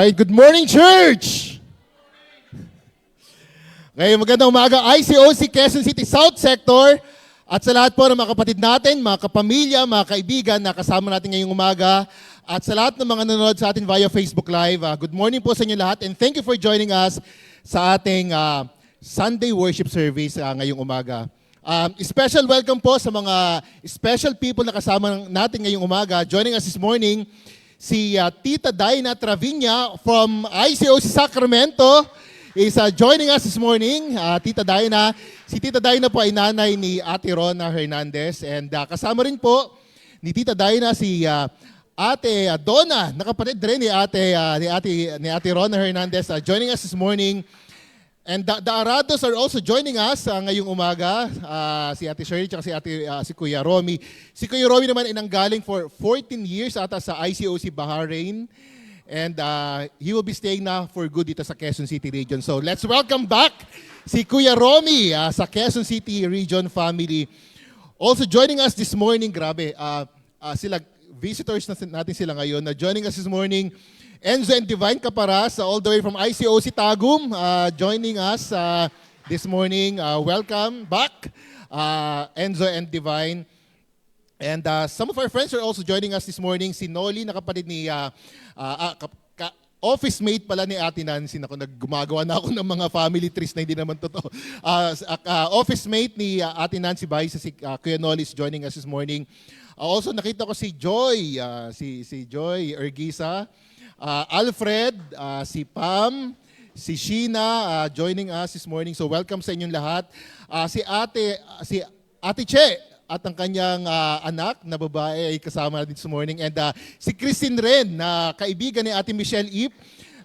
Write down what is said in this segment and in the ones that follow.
Alright, good morning, church! Ngayon, magandang umaga, ICOC Quezon City South Sector at sa lahat po ng mga kapatid natin, mga kapamilya, mga kaibigan na kasama natin ngayong umaga at sa lahat ng mga nanonood sa atin via Facebook Live. Good morning po sa inyo lahat and thank you for joining us sa ating Sunday worship service ngayong umaga. Special welcome po sa mga special people na kasama natin ngayong umaga. Joining us this morning, si Tita Daina Traviña from ICOC Sacramento is joining us this morning. Tita Daina. Si Tita Daina po ay nanay ni Ate Rona Hernandez. And kasama rin po ni Tita Daina si Ate Donna, nakapatid rin ni Ate Rona Hernandez, joining us this morning. And the Arados are also joining us ngayong umaga, si Ate Shirley at si Kuya Romy. Si Kuya Romy naman ay nanggaling for 14 years ata sa ICOC Bahrain. And he will be staying na for good dito sa Quezon City region. So let's welcome back si Kuya Romy sa Quezon City region family. Also joining us this morning, grabe, sila visitors natin sila ngayon. Joining us this morning, Enzo and Divine Caparas, all the way from ICOC Tagum, joining us this morning. Welcome back, Enzo and Divine. And some of our friends are also joining us this morning. Si Noli, nakapatid ni, office mate pala ni Ate Nancy. Gumagawa na ako ng mga family trees na hindi naman totoo. Office mate ni Ate Nancy Baisa, si Kuya Noli is joining us this morning. Also nakita ko si Joy, si Joy Ergisa. Alfred, si Pam, si Sheena joining us this morning. So welcome sa inyong lahat. Si Ate Che at ang kanyang anak na babae ay kasama natin this morning. And si Christine rin, na kaibigan ni Ate Michelle Ip,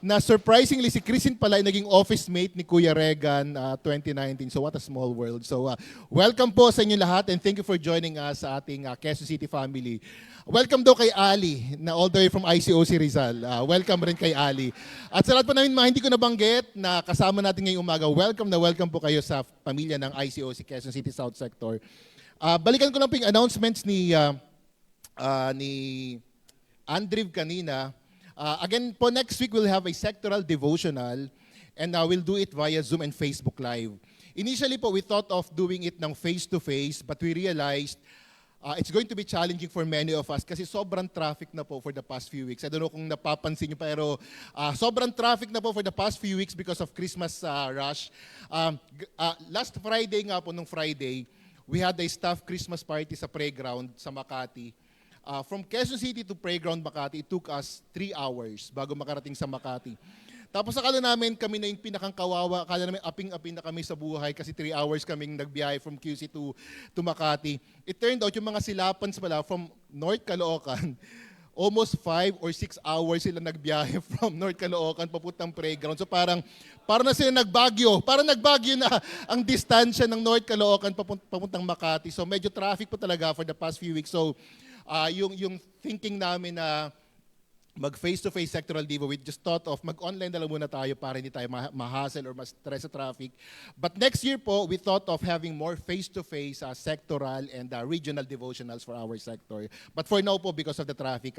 na surprisingly si Christine pala ay naging office mate ni Kuya Regan 2019. So what a small world. So welcome po sa inyong lahat and thank you for joining us sa ating Quezon City family. Welcome daw kay Ali, na all the way from ICOC Rizal. Welcome rin kay Ali. At sa lahat po namin mga hindi ko nabanggit na kasama natin ngayong umaga, welcome po kayo sa pamilya ng ICOC Quezon City South Sector. Balikan ko lang po yung announcements ni Andrew kanina. Again po, next week we'll have a sectoral devotional and we'll do it via Zoom and Facebook Live. Initially po, we thought of doing it ng face-to-face, but we realized it's going to be challenging for many of us kasi sobrang traffic na po for the past few weeks. I don't know kung napapansin nyo, pero sobrang traffic na po for the past few weeks because of Christmas rush. Last Friday nga po, nung Friday, we had a staff Christmas party sa playground sa Makati. From Quezon City to Playground Makati, it took us 3 hours bago makarating sa Makati. Tapos akala namin kami na yung pinakang kawawa, akala namin aping-aping na kami sa buhay kasi 3 hours kaming nagbiyahe from QC to Makati. It turned out yung mga silapans pala from North Caloocan, almost 5 or 6 hours sila nagbiyahe from North Caloocan papuntang playground. So parang na sila nagbagyo. Parang nagbagyo na ang distansya ng North Caloocan papuntang Makati. So medyo traffic po talaga for the past few weeks. So yung thinking namin na mag face-to-face sectoral devo, we just thought of mag-online na lang muna tayo para hindi tayo ma-hassle or ma-stress sa traffic. But next year po, we thought of having more face-to-face sectoral and regional devotionals for our sector. But for now po, because of the traffic,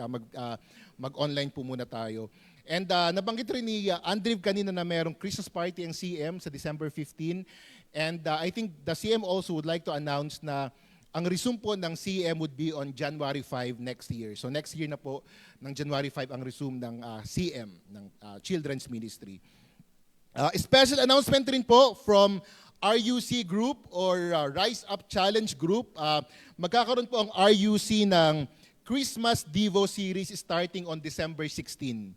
mag-online po muna tayo. And nabanggit rin ni Andrew kanina na merong Christmas party ang CM sa December 15. And I think the CM also would like to announce na ang resume po ng CM would be on January 5 next year. So next year na po, ng January 5 ang resume ng CM, ng Children's Ministry. Special announcement rin po from RUC Group or Rise Up Challenge Group. Magkakaroon po ang RUC ng Christmas Devo series starting on December 16.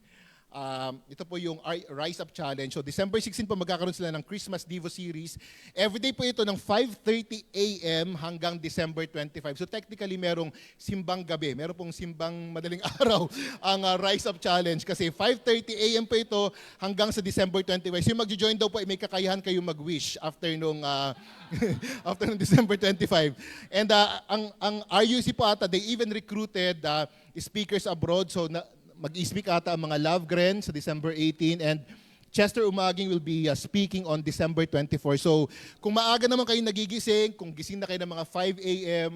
Ito po yung Rise Up Challenge. So December 16 po magkakaroon sila ng Christmas Devo series. Everyday po ito ng 5:30 a.m. hanggang December 25. So technically merong simbang gabi. Meron pong simbang madaling araw ang Rise Up Challenge kasi 5:30 a.m. po ito hanggang sa December 25. So yung magjo-join daw po ay may kakayahan kayo mag-wish after nung December 25. And ang RUC po ata, they even recruited speakers abroad. So mag-speak ata ang mga Lovegren sa December 18 and Chester Umaging will be speaking on December 24. So kung maaga naman kayo nagigising, kung gising na kayo ng mga 5 a.m.,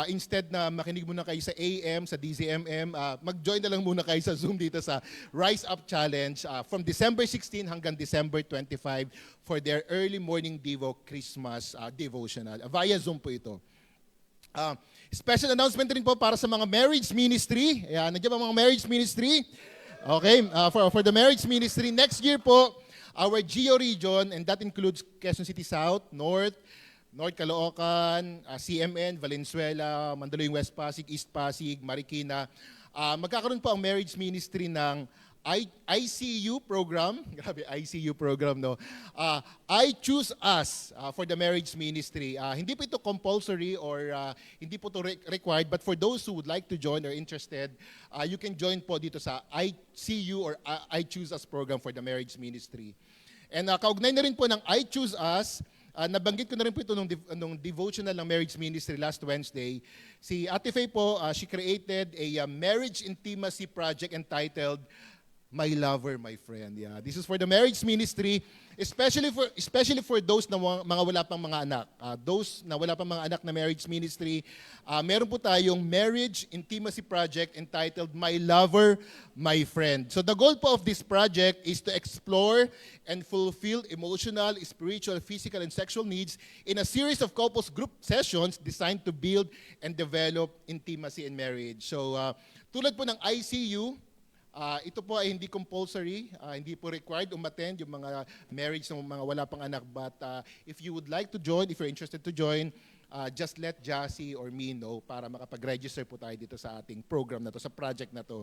instead na makinig muna kayo sa AM, sa DZMM, mag-join na lang muna kayo sa Zoom dito sa Rise Up Challenge from December 16 hanggang December 25 for their early morning Devo Christmas devotional. Via Zoom po ito. Special announcement rin po para sa mga marriage ministry. Ayan, nandiyan ba mga marriage ministry? Okay, for the marriage ministry, next year po, our Geo region, and that includes Quezon City South, North Caloocan, CMN, Valenzuela, Mandaluyong West Pasig, East Pasig, Marikina. Magkakaroon po ang marriage ministry ng ICU program. Grabe, ICU program, no? I Choose Us for the marriage ministry. Hindi po ito compulsory or hindi po ito required, but for those who would like to join or interested, you can join po dito sa ICU or I Choose Us program for the marriage ministry. And kaugnay na rin po ng I Choose Us, nabanggit ko na rin po ito nung devotional ng marriage ministry last Wednesday. Si Ate Faye po, she created a marriage intimacy project entitled My Lover, My Friend. Yeah, this is for the marriage ministry, especially for those na mga wala pang mga anak. Those na wala pang mga anak na marriage ministry, meron po tayong marriage intimacy project entitled My Lover, My Friend. So the goal po of this project is to explore and fulfill emotional, spiritual, physical, and sexual needs in a series of couples group sessions designed to build and develop intimacy in marriage. So tulad po ng ICU, ito po ay hindi compulsory, hindi po required umattend yung mga marriage ng mga wala pang anak. But if you would like to join, if you're interested to join, just let Jassy or me know para makapag-register po tayo dito sa ating program na to, sa project na to.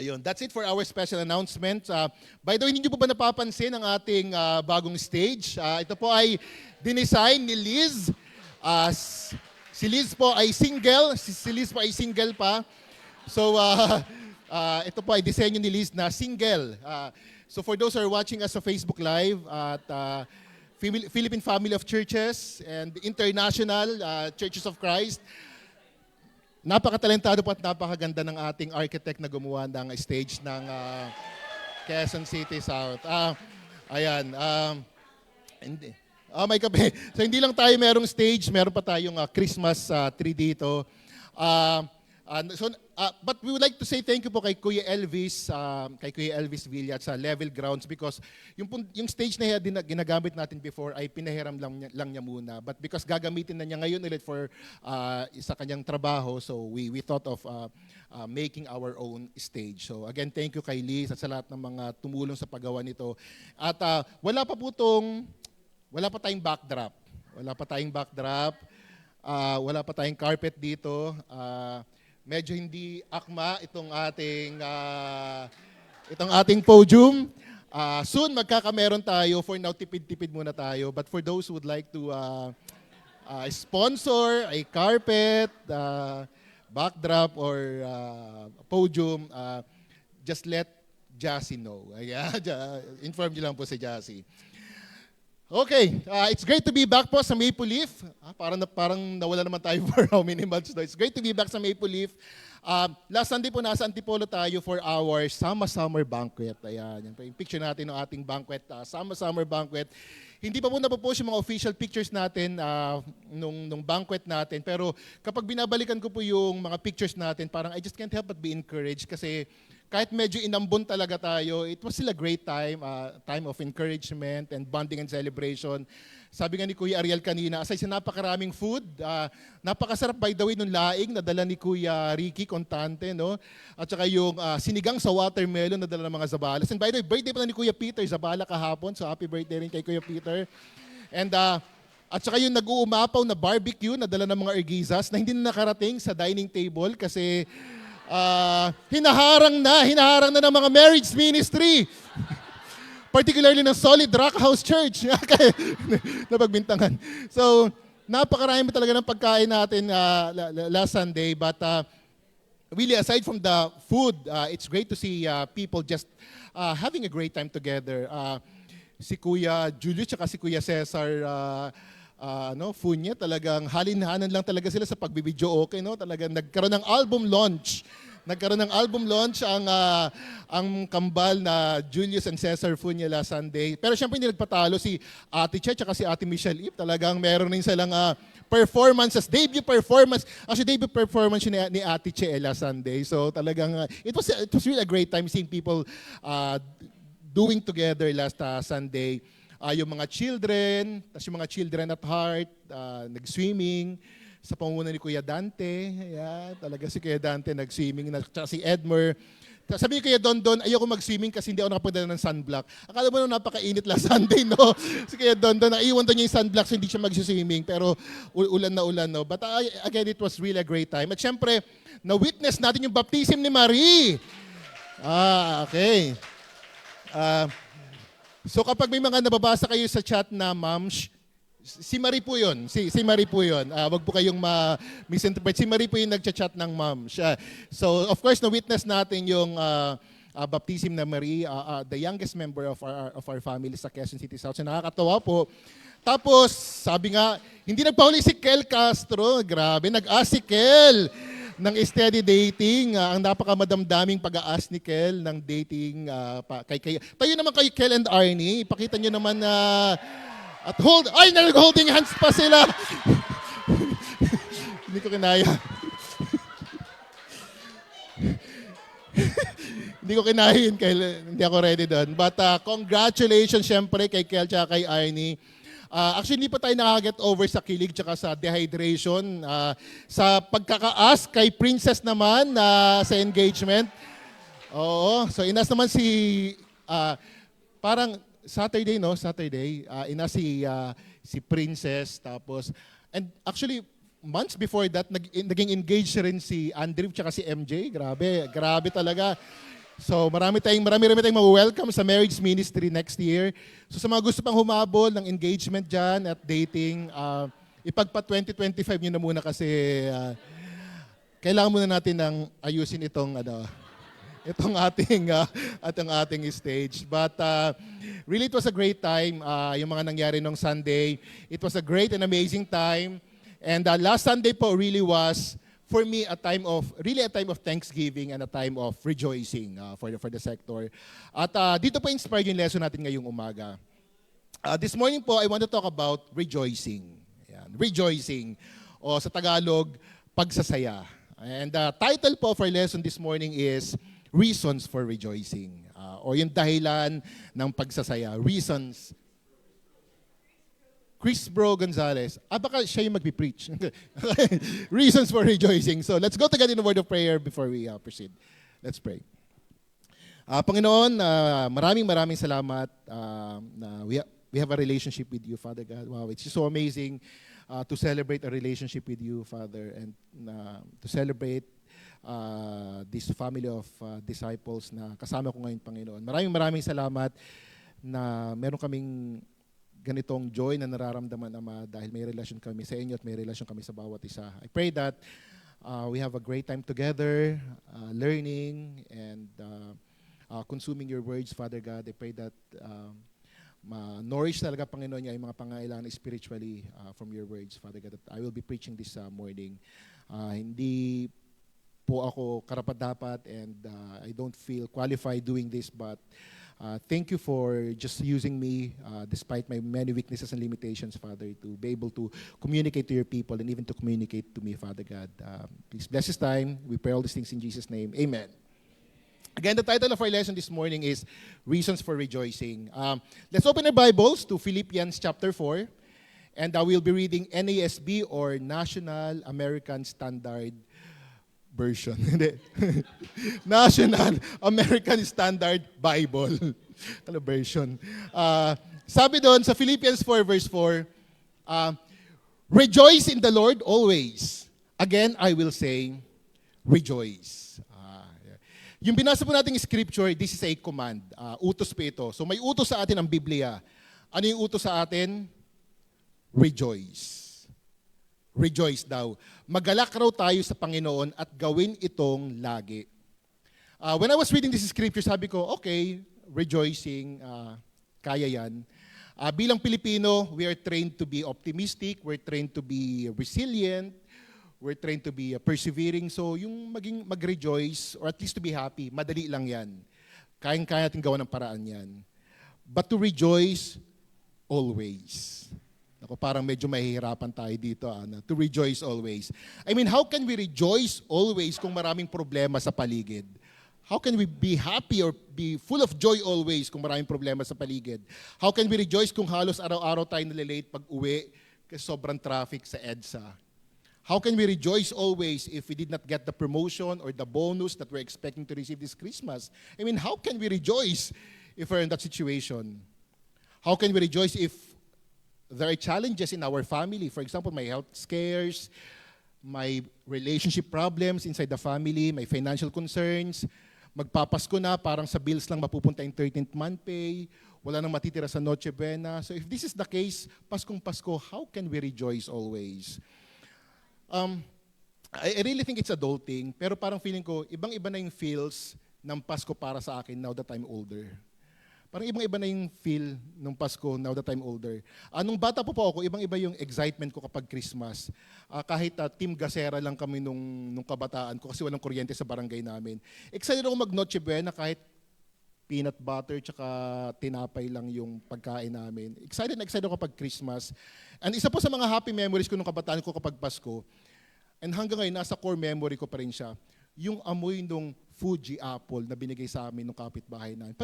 Ayun, that's it for our special announcement. By the way, hindi nyo po ba napapansin ang ating bagong stage? Ito po ay dinesign ni Liz. Si Liz po ay single. Si Liz po ay single pa. So, ito po ay disenyo ni Liz na single. So for those who are watching us sa Facebook Live at Philippine Family of Churches and International Churches of Christ, napakatalentado po at napakaganda ng ating architect na gumawa ng stage ng Quezon City South. Ayan. Hindi. May kape. So hindi lang tayo merong stage, meron pa tayong Christmas tree dito. But we would like to say thank you po kay Kuya Elvis Villa at sa Level Grounds because yung stage na ginagamit natin before ay pinahiram lang niya muna. But because gagamitin na niya ngayon ulit for sa kanyang trabaho, so we thought of making our own stage. So again, thank you kay Liz at sa lahat ng mga tumulong sa paggawa nito. At wala pa tayong backdrop. Wala pa tayong carpet dito. Medyo hindi akma itong ating podium. Soon magkakameron tayo. For now, tipid-tipid muna tayo. But for those who would like to sponsor a carpet, backdrop, or podium, just let Jassy know. Inform niyo lang po si Jassy. Okay, it's great to be back po sa Maple Leaf. Parang nawala naman tayo for how many months. No? It's great to be back sa Maple Leaf. Last Sunday po nasa Antipolo tayo for our Summer Banquet. Ayan, yan po yung picture natin ng ating banquet, Summer Banquet. Hindi pa po napopost yung mga official pictures natin nung banquet natin. Pero kapag binabalikan ko po yung mga pictures natin, parang I just can't help but be encouraged kasi kahit medyo inambon talaga tayo, it was still a great time, time of encouragement and bonding and celebration. Sabi nga ni Kuya Ariel kanina, aside sa napakaraming food, napakasarap by the way nung laing na dala ni Kuya Ricky Contante, no? At saka yung sinigang sa watermelon na dala ng mga Zabalas. And by the way, birthday pa na ni Kuya Peter Zabala kahapon, so happy birthday rin kay Kuya Peter. And at saka yung nag-uumapaw na barbecue na dala ng mga ergizas na hindi na nakarating sa dining table kasi hinaharang na ng mga marriage ministry. Particularly ng Solid Rock House Church. Napagbintangan. So, napakarami talaga ng pagkain natin last Sunday. But really, aside from the food, it's great to see people just having a great time together. Si Kuya Julius at si Kuya Cesar Funya, talagang halin-hanan lang talaga sila sa pagbibidyo okay, no? Talagang nagkaroon ng album launch Nagkaroon ng album launch ang kambal na Julius and Cesar Funya last Sunday. Pero syempre hindi nagpatalo si Ate Che at si Ate Michelle Ip. Talagang meron rin silang performances, debut performance. Actually, debut performance yun ni Ate Che last Sunday. So talagang it was really a great time seeing people doing together last Sunday. Yung mga children, tas yung mga children at heart, nag-swimming sa pamumuno ni Kuya Dante. Yeah, talaga si Kuya Dante nag-swimming, tsaka si Edmer. Sabi ni Kuya Don, ayoko mag-swimming kasi hindi ako nakapunta ng sunblock. Akala mo napakainit last Sunday, no? Si Kuya Don, naiwan doon niya yung sunblock so hindi siya mag-swimming. Pero ulan na ulan, no? But again, it was really a great time. At syempre, na-witness natin yung baptism ni Marie. Okay. So kapag may mga nababasa kayo sa chat na ma'ams, si Marie po yun. Si Marie po yun. Wag po kayong misinterpret. Si Marie po yung nagchat-chat ng ma'am. So of course, na-witness natin yung baptism na Marie, the youngest member of our family sa Quezon City South. So nakakatawa po. Tapos, sabi nga, hindi nagpahuli si Kel Castro. Grabe, nag-ask si Kel ng steady dating. Ang napakamadamdaming pag-aas ni Kel ng dating. Tayo naman kay Kel and Arnie. Ipakita nyo naman na nag-holding hands pa sila. Hindi ko kinaya. Hindi ko kinaya yun, Kel. Hindi ako ready doon. But congratulations syempre kay Kel at kay Arnie. Actually, hindi pa tayo nakaka-get over sa kilig tsaka sa dehydration. Sa pagkakaas kay Princess naman sa engagement. Oo. So, inas naman parang Saturday, no? Saturday. Inas si Princess. Tapos, and actually, months before that, naging engaged rin si Andrew tsaka si MJ. Grabe talaga. So marami tayong ma-welcome sa marriage ministry next year. So sa mga gusto pang humabol ng engagement dyan at dating, ipagpa 2025 nyo na muna kasi kailangan muna natin ng ayusin itong ating stage. But really it was a great time, yung mga nangyari nung Sunday. It was a great and amazing time. And last Sunday po really was for me, a time of thanksgiving and a time of rejoicing for the sector. At dito po inspired yung lesson natin ngayong umaga. This morning po, I want to talk about rejoicing. Ayan, rejoicing. O sa Tagalog, pagsasaya. And the title po for lesson this morning is Reasons for Rejoicing. O yung dahilan ng pagsasaya. Reasons. Chris Bro Gonzalez. Baka siya yung magpipreach. Reasons for rejoicing. So let's go together in a word of prayer before we proceed. Let's pray. Panginoon, maraming salamat na we have a relationship with you, Father God. Wow, it's just so amazing to celebrate a relationship with you, Father, and to celebrate this family of disciples na kasama ko ngayon, Panginoon. Maraming salamat na meron kaming ganitong joy na nararamdaman, Ama, dahil may relasyon kami sa inyo at may relasyon kami sa bawat isa. I pray that we have a great time together, learning and consuming your words, Father God. I pray that ma-nourish talaga, Panginoon, niya yung mga pangailangan spiritually from your words, Father God. That I will be preaching this morning. Hindi po ako karapat-dapat and I don't feel qualified doing this, but thank you for just using me despite my many weaknesses and limitations, Father, to be able to communicate to your people and even to communicate to me, Father God. Please bless this time. We pray all these things in Jesus' name. Amen. Again, the title of our lesson this morning is Reasons for Rejoicing. Let's open our Bibles to Philippians chapter 4. And we'll be reading NASB or National American Standard Version. National American Standard Bible. Ano version? Sabi doon sa Philippians 4 verse 4, rejoice in the Lord always. Again, I will say, rejoice. Yung binasa po nating scripture, this is a command. Utos po ito. So may utos sa atin ang Biblia. Ano yung utos sa atin? Rejoice. Rejoice daw. Magalak raw tayo sa Panginoon at gawin itong lagi. When I was reading this scripture, sabi ko, okay, rejoicing, kaya yan. Bilang Pilipino, we are trained to be optimistic, we're trained to be resilient, we're trained to be persevering. So yung mag-rejoice or at least to be happy, madali lang yan. Kayang-kaya natin gawa ng paraan yan. But to rejoice always. Ako, parang medyo mahihirapan tayo dito, Ana. To rejoice always. I mean, how can we rejoice always kung maraming problema sa paligid? How can we be happy or be full of joy always kung maraming problema sa paligid? How can we rejoice kung halos araw-araw tayo nalilate pag uwi kasi sobrang traffic sa EDSA? How can we rejoice always if we did not get the promotion or the bonus that we're expecting to receive this Christmas? I mean, how can we rejoice if we're in that situation? How can we rejoice if there are challenges in our family? For example, my health scares, my relationship problems inside the family, my financial concerns. Magpapasko na, parang sa bills lang mapupunta yung 13th month pay, wala nang matitira sa Noche Buena. So if this is the case, Paskong Pasko, how can we rejoice always? I really think it's adulting, pero parang feeling ko, ibang-iba na yung feels ng Pasko para sa akin now that I'm older. Parang ibang-iba na yung feel ng Pasko now that I'm older. Nung bata po ako, ibang-iba yung excitement ko kapag Christmas. Kahit Team Gasera lang kami nung kabataan ko kasi walang kuryente sa barangay namin. Excited ako mag-Noche Buena kahit peanut butter tsaka tinapay lang yung pagkain namin. Excited na excited ako kapag Christmas. And isa po sa mga happy memories ko nung kabataan ko kapag Pasko, and hanggang ngayon, nasa core memory ko pa rin siya, yung amoy nung Fuji apple na binigay sa amin ng kapitbahay namin.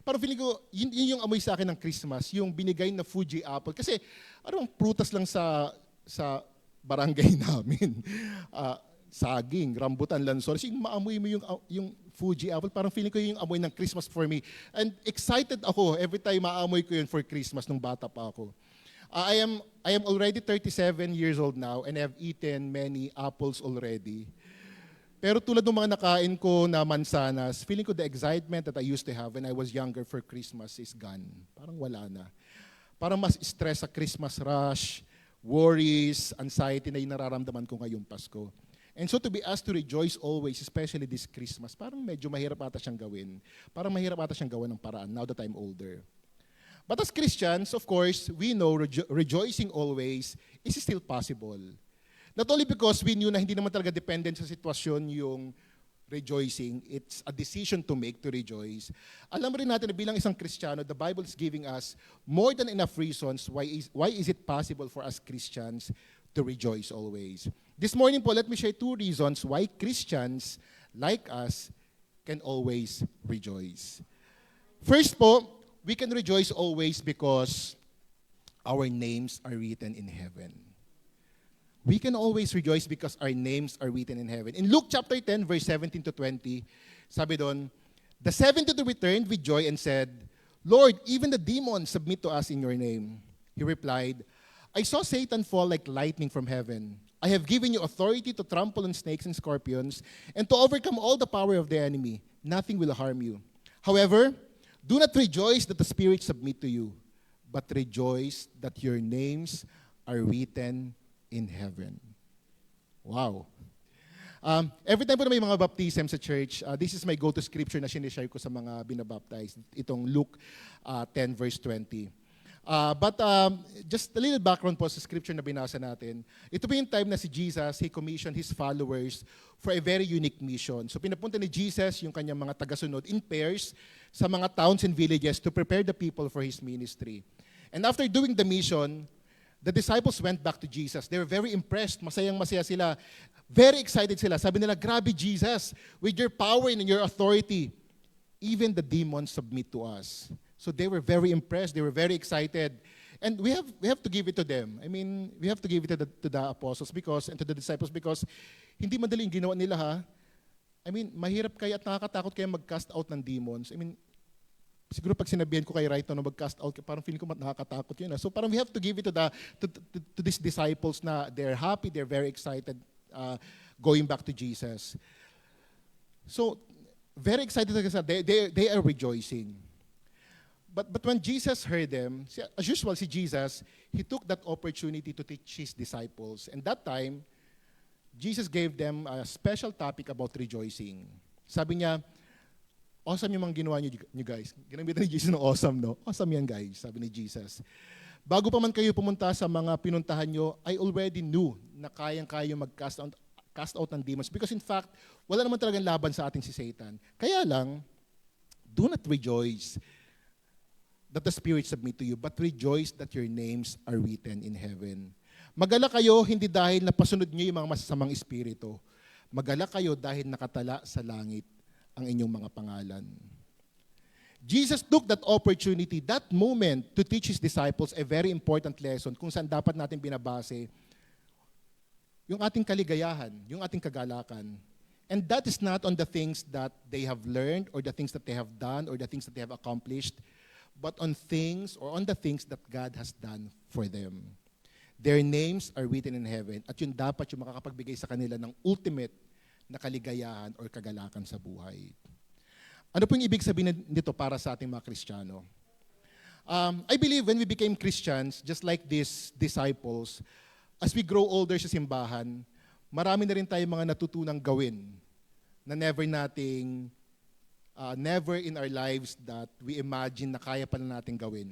Parang feeling ko, yun yung amoy sa akin ng Christmas, yung binigay na Fuji apple. Kasi, prutas lang sa barangay namin. Saging, rambutan, lansones. Yung maamoy mo yung Fuji apple, parang feeling ko yung amoy ng Christmas for me. And excited ako every time maamoy ko yun for Christmas nung bata pa ako. I am already 37 years old now and I have eaten many apples already. Pero tulad ng mga nakain ko na mansanas, feeling ko the excitement that I used to have when I was younger for Christmas is gone. Parang wala na. Parang mas stress sa Christmas rush, worries, anxiety na yung nararamdaman ko ngayong Pasko. And so to be asked to rejoice always, especially this Christmas, parang medyo mahirap ata siyang gawin. Parang mahirap ata siyang gawan ng paraan now that I'm older. But as Christians, of course, we know rejoicing always is still possible. Not only because we knew na hindi naman talaga dependent sa sitwasyon yung rejoicing, it's a decision to make to rejoice. Alam rin natin na bilang isang Kristiyano, the Bible is giving us more than enough reasons why is it possible for us Christians to rejoice always. This morning po, let me share 2 reasons why Christians like us can always rejoice. First po, we can rejoice always because our names are written in heaven. We can always rejoice because our names are written in heaven. In Luke chapter 10, verse 17 to 20, sabi doon, the 72 returned with joy and said, Lord, even the demons submit to us in your name. He replied, I saw Satan fall like lightning from heaven. I have given you authority to trample on snakes and scorpions and to overcome all the power of the enemy. Nothing will harm you. However, do not rejoice that the spirits submit to you, but rejoice that your names are written in heaven. Wow. Every time po na may mga baptism sa church, this is my go-to scripture na sinishare ko sa mga binabaptize. Itong Luke 10 verse 20. But just a little background po sa scripture na binasa natin. Ito po yung time na si Jesus, he commissioned his followers for a very unique mission. So pinapunta ni Jesus yung kanyang mga tagasunod in pairs sa mga towns and villages to prepare the people for his ministry. And after doing the mission, the disciples went back to Jesus. They were very impressed. Masayang-masaya sila. Very excited sila. Sabi nila, grabe Jesus, with your power and your authority, even the demons submit to us. So they were very impressed. They were very excited. And we have to give it to them. I mean, we have to give it to the apostles and to the disciples because hindi madali yung ginawa nila ha. I mean, mahirap kayo at nakakatakot kayo mag-cast out ng demons. I mean, siguro pag sinabihan ko kay Raito na mag-cast out, parang feeling ko nakakatakot yun. So parang we have to give it to these disciples na they're happy, they're very excited going back to Jesus. So, very excited they are rejoicing. But when Jesus heard them, as usual si Jesus, he took that opportunity to teach his disciples. And that time, Jesus gave them a special topic about rejoicing. Sabi niya, awesome yung mga ginawa niyo guys. Ginamitan ni Jesus ng awesome, no? Awesome yan guys, sabi ni Jesus. Bago pa man kayo pumunta sa mga pinuntahan nyo, I already knew na kayang-kaya cast out ng demons. Because in fact, wala naman talagang laban sa atin si Satan. Kaya lang, do not rejoice that the Spirit submit to you, but rejoice that your names are written in heaven. Magala kayo hindi dahil napasunod niyo yung mga masasamang espiritu. Magala kayo dahil nakatala sa langit ang inyong mga pangalan. Jesus took that opportunity, that moment, to teach His disciples a very important lesson kung saan dapat natin binabase yung ating kaligayahan, yung ating kagalakan. And that is not on the things that they have learned or the things that they have done or the things that they have accomplished, but on things or on the things that God has done for them. Their names are written in heaven at yun dapat yung makakapagbigay sa kanila ng ultimate na kaligayahan or kagalakan sa buhay. Ano po yung ibig sabihin nito para sa ating mga Kristiyano? I believe when we became Christians, just like these disciples, as we grow older sa simbahan, marami na rin tayong mga natutunang gawin na never in our lives that we imagine na kaya pala natin gawin.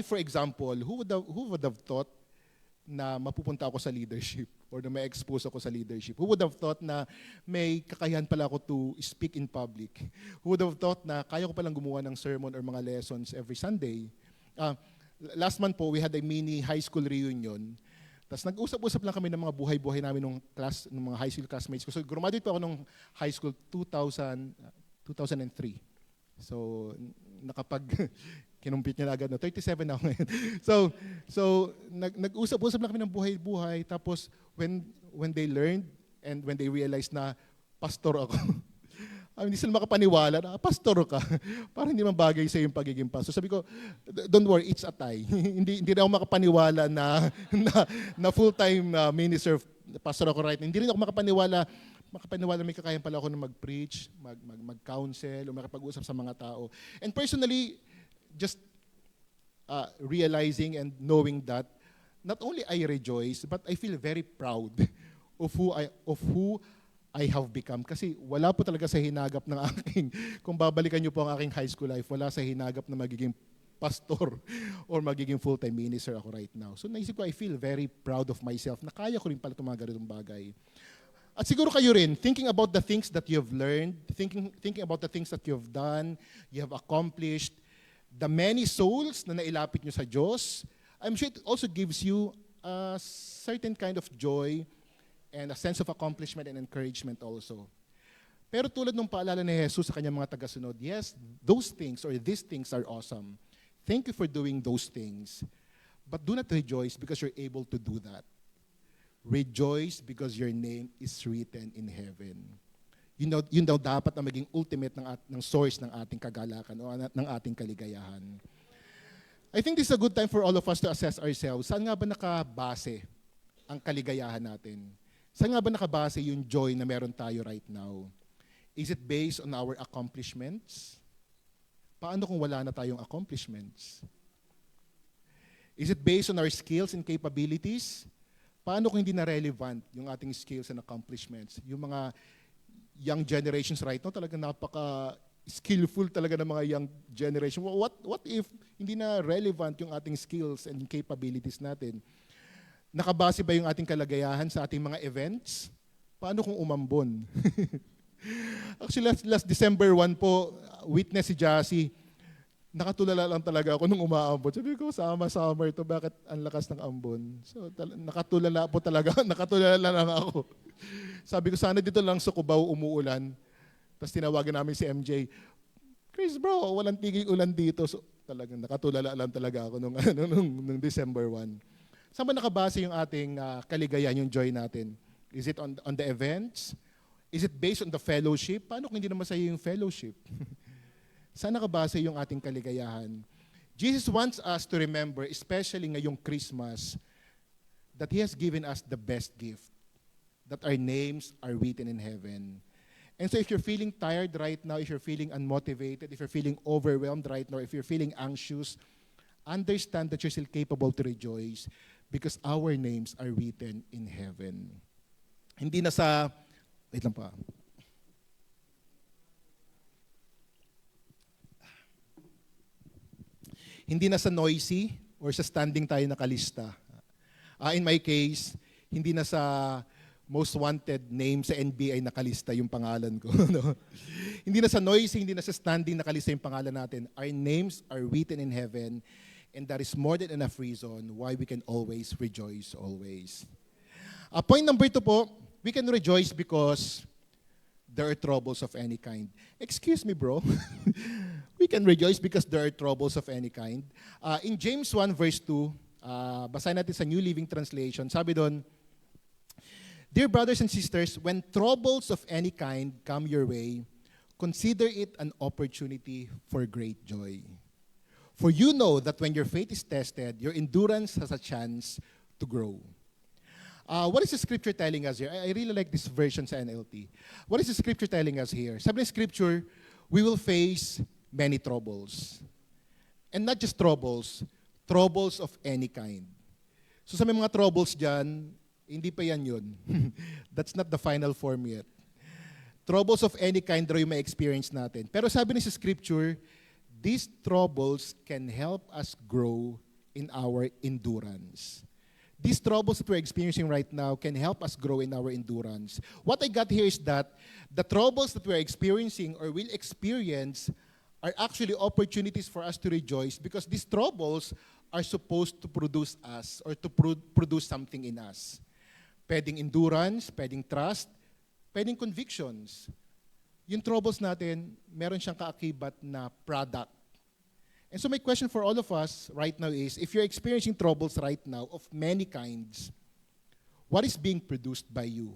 For example, who would have thought na mapupunta ako sa leadership or na may expose ako sa leadership? Who would have thought na may kakayahan pala ako to speak in public? Who would have thought na kaya ko palang gumawa ng sermon or mga lessons every Sunday? Last month po, we had a mini high school reunion. Tapos nag-usap-usap lang kami ng mga buhay-buhay namin ng mga high school classmates ko. So graduate po ako nung high school 2003. So kinumpit niya na agad, 37 na ako ngayon. So nag-usap-usap lang kami ng buhay-buhay. Tapos when they learned and when they realized na pastor ako, hindi sila makapaniwala na pastor ka. Parang hindi man bagay sa yung pagiging pastor. Sabi ko, don't worry, it's a tie. hindi na ako makapaniwala na full-time minister, pastor ako right now. Hindi rin ako makapaniwala may kakayahan pala ako na mag-preach, mag-counsel, o makapag-usap sa mga tao. And personally, just realizing and knowing that, not only I rejoice, but I feel very proud of who I have become. Kasi wala po talaga sa hinagap ng kung babalikan niyo po ang aking high school life, wala sa hinagap na magiging pastor or magiging full-time minister ako right now. So naisip ko, I feel very proud of myself na kaya ko rin pala itong mga ganitong bagay. At siguro kayo rin, thinking about the things that you've learned, thinking about the things that you've done, you have accomplished, the many souls na nailapit nyo sa Diyos, I'm sure it also gives you a certain kind of joy and a sense of accomplishment and encouragement also. Pero tulad ng paalala ni Jesus sa kanyang mga tagasunod, yes, those things or these things are awesome. Thank you for doing those things. But do not rejoice because you're able to do that. Rejoice because your name is written in heaven. Yun daw dapat na maging ultimate ng source ng ating kagalakan o ng ating kaligayahan. I think this is a good time for all of us to assess ourselves. Saan nga ba nakabase ang kaligayahan natin? Saan nga ba nakabase yung joy na meron tayo right now? Is it based on our accomplishments? Paano kung wala na tayong accomplishments? Is it based on our skills and capabilities? Paano kung hindi na relevant yung ating skills and accomplishments? Yung mga young generations right now, talagang napaka-skillful talaga ng mga young generation. What if hindi na relevant yung ating skills and capabilities natin? Nakabase ba yung ating kalagayahan sa ating mga events? Paano kung umambon? Actually, last December 1 po, witness si Jassy, nakatulala lang talaga ako nung umaambon. Sabi ko, summer to, bakit ang lakas ng ambon? So, nakatulala po talaga, nakatulala lang ako. Sabi ko, sana dito lang sa Cubao umuulan. Tapos tinawagan namin si MJ, Chris bro, walang tigil ulan dito. So, talagang nakatulala lang talaga ako nung December 1. Saan ba nakabase yung ating kaligayahan, yung joy natin? Is it on the events? Is it based on the fellowship? Paano kung hindi naman sa'yo yung fellowship? Saan nakabase yung ating kaligayahan? Jesus wants us to remember, especially ngayong Christmas, that He has given us the best gift, that our names are written in heaven. And so if you're feeling tired right now, if you're feeling unmotivated, if you're feeling overwhelmed right now, if you're feeling anxious, understand that you're still capable to rejoice because our names are written in heaven. Hindi na sa, wait lang pa. Hindi na sa noisy, or sa standing tayo nakalista. In my case, hindi na sa most wanted name sa NBI nakalista yung pangalan ko. No? Hindi na sa noise, hindi na sa standing nakalista yung pangalan natin. Our names are written in heaven, and that is more than enough reason why we can always rejoice always. Point number 2 po, we can rejoice because there are troubles of any kind. Excuse me, bro. We can rejoice because there are troubles of any kind. In James 1 verse 2, basahin natin sa New Living Translation, sabi doon, Dear brothers and sisters, when troubles of any kind come your way, consider it an opportunity for great joy. For you know that when your faith is tested, your endurance has a chance to grow. What is the scripture telling us here? I really like this version sa NLT. What is the scripture telling us here? Sabi ng scripture, we will face many troubles. And not just troubles of any kind. So sa may mga troubles dyan, hindi pa yan yun. That's not the final form yet. Troubles of any kind daw yung may experience natin. Pero sabi niya sa scripture, these troubles can help us grow in our endurance. These troubles that we're experiencing right now can help us grow in our endurance. What I got here is that the troubles that we're experiencing or will experience are actually opportunities for us to rejoice because these troubles are supposed to produce us or to produce something in us. Pwedeng endurance, pwedeng trust, pwedeng convictions. Yung troubles natin, meron siyang kaakibat na product. And so my question for all of us right now is, if you're experiencing troubles right now of many kinds, what is being produced by you?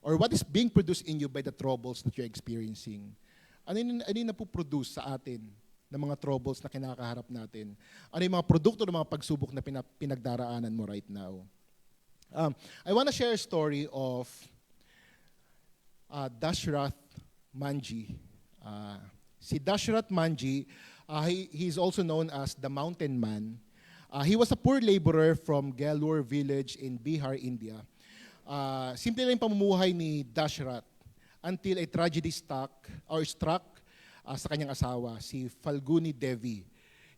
Or what is being produced in you by the troubles that you're experiencing? Ano yung napoproduce sa atin ng mga troubles na kinakaharap natin? Ano yung mga produkto ng mga pagsubok na pinagdaraanan mo right now? I want to share a story of Dashrath Manji. Si Dashrath Manji, he is also known as the Mountain Man. He was a poor laborer from Galur village in Bihar, India. Simple lang yung pamumuhay ni Dashrath until a tragedy struck sa kanyang asawa, si Falguni Devi.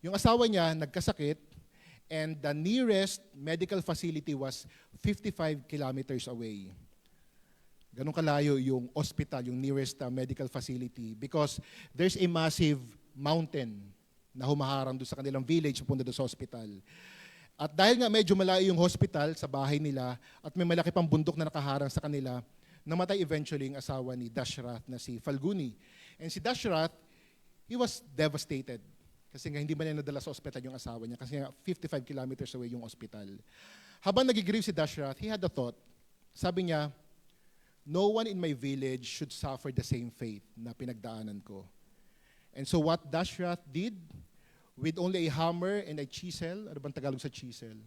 Yung asawa niya nagkasakit and the nearest medical facility was 55 kilometers away. Ganun kalayo yung hospital, yung nearest medical facility because there's a massive mountain na humaharang doon sa kanilang village papunta doon sa hospital. At dahil nga medyo malayo yung hospital sa bahay nila at may malaki pang bundok na nakaharang sa kanila, namatay eventually yung asawa ni Dashrath na si Falguni. And si Dashrath, he was devastated kasi nga hindi man niya nadala sa hospital yung asawa niya kasi nga 55 kilometers away yung hospital. Habang nagigrieve si Dashrath, he had a thought. Sabi niya, no one in my village should suffer the same fate na pinagdaanan ko. And so what Dashrath did, with only a hammer and a chisel, ano bang Tagalog sa chisel?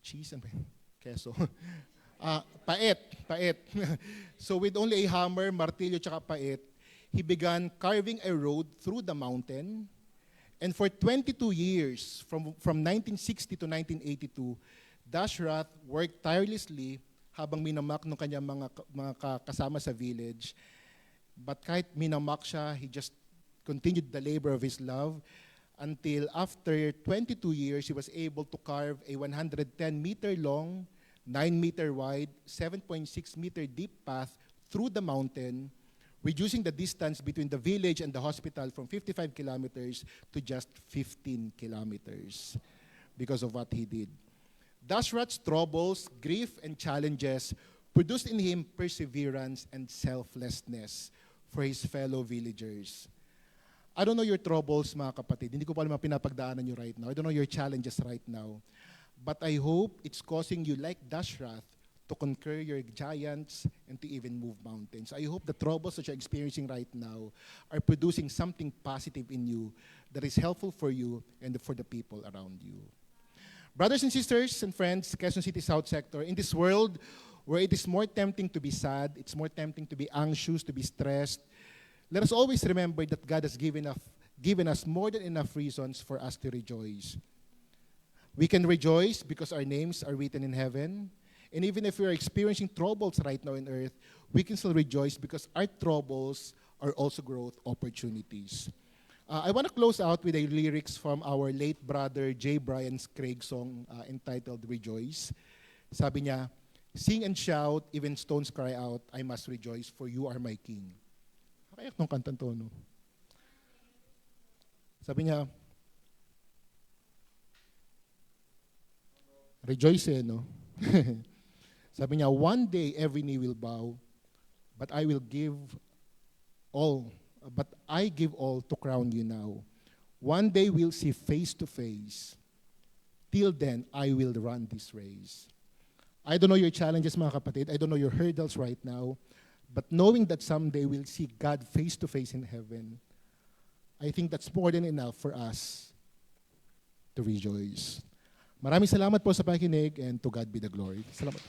Cheese, ano ba yun? Keso. Paet. So with only a hammer, martilyo, tsaka paet, he began carving a road through the mountain. And for 22 years, from 1960 to 1982, Dashrath worked tirelessly habang minamak ng kanyang mga kasama sa village. But kahit minamak siya, he just continued the labor of his love until after 22 years, he was able to carve a 110-meter long, 9-meter wide, 7.6-meter deep path through the mountain, reducing the distance between the village and the hospital from 55 kilometers to just 15 kilometers because of what he did. Dashrath's troubles, grief, and challenges produced in him perseverance and selflessness for his fellow villagers. I don't know your troubles, mga kapatid. Hindi ko pa alam ang pinapagdaanan nyo right now. I don't know your challenges right now. But I hope it's causing you, like Dashrath, to conquer your giants and to even move mountains. I hope the troubles that you're experiencing right now are producing something positive in you that is helpful for you and for the people around you. Brothers and sisters and friends, Quezon City South Sector, in this world where it is more tempting to be sad, it's more tempting to be anxious, to be stressed, let us always remember that God has given us more than enough reasons for us to rejoice. We can rejoice because our names are written in heaven. And even if we are experiencing troubles right now on earth, we can still rejoice because our troubles are also growth opportunities. I want to close out with a lyrics from our late brother J. Brian Craig song entitled Rejoice. Sabi niya, sing and shout, even stones cry out, I must rejoice, for you are my king. Kaya nung kantan to, no? Sabi niya, rejoice no? Sabi niya, one day every knee will bow, but I give all to crown you now. One day we'll see face to face. Till then, I will run this race. I don't know your challenges, mga kapatid. I don't know your hurdles right now. But knowing that someday we'll see God face to face in heaven, I think that's more than enough for us to rejoice. Maraming salamat po sa pakikinig, and to God be the glory. Salamat.